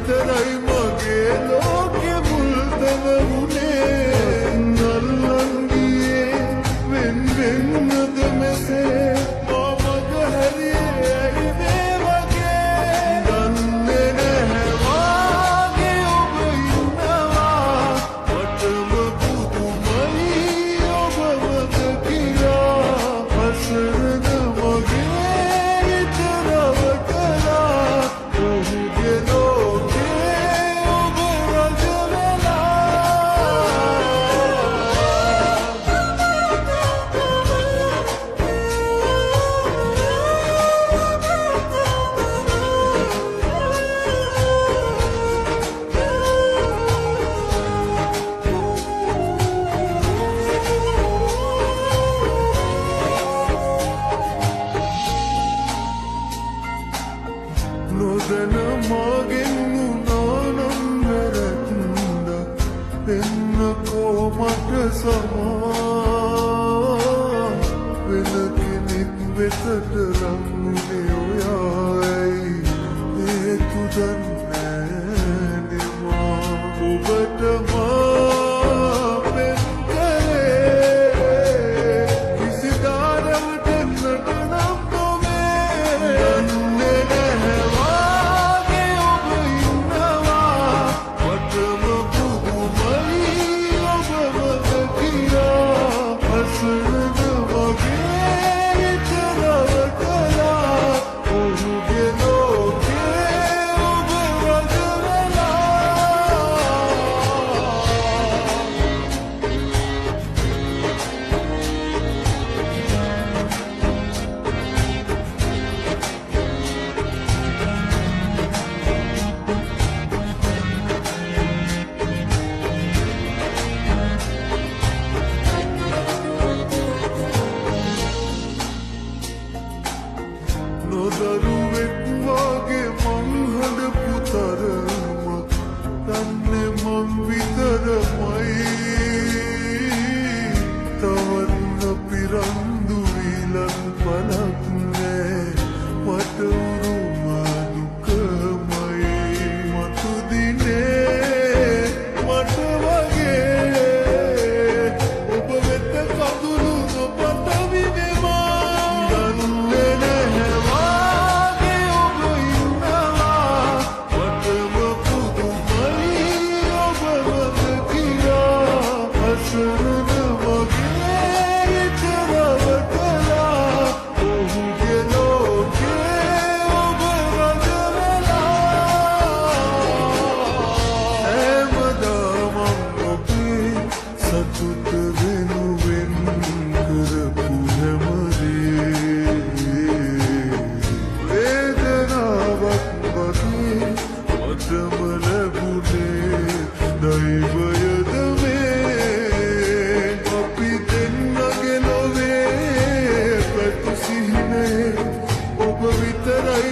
විතරයි මගේ ලෝකෙ මුල්තන වුණේ නල්ලන් ගියේ වෙන් වෙන්නද මෙසේ මමග හැරියේ ඇයි මේ වගේ දන්නේ නැහැ වාගේ ඔබ ඉන්නවා මටම පුදුමයි ඔබ මත කියලා අසරණ මගේ විතරව කළා ඔහුගේ ලෝකේ ඔබ රජ නොදැන මගෙන් උනානම් වැරැද්ද එන්නකෝ මට සමා වෙන කෙනෙක් වෙතට ලංුනේ ඔයායි හේතු දන්නේ නෙමා ඔබට මා පෙන් කළේ කිසිදාරවට නටනම් නොවේ දන්නේ නැහැ වාගේ ඔබ ඉන්නවා මටම පුදුමයි ඔබ මත කියලා අසරණ මගේ විතරව කළා ඔහුගේ ලෝකේ ඔබ රජ නොදරුවෙක් වගේ මං හඬපු තරම දන්නේ මං විතරමයි තවත් පිරන්දු විලන් පලක් නෑ මට උරුම දුකමයි මතු දිනේ මට වගේ ඔබ වෙත කඳුළු නොපත විදෙමා දන්නේ නැහැ වාගේ ඔබ ඉන්නවා මටම පුදුමයි ඔබ මත කියලා අසරණ මගේ විතරව කළා ඔහුගේ ලෝකේ ඔබ රජ හැමදාම ඔබේ සතුට වෙනුවෙන් කරපු හැමදේ වේදනාවක් වගේ මටම ලැබුණේ දෛවයද මේ අපි දෙන්නගේ ලොවේ පැතු සිහිනේ ඔබ විතරයි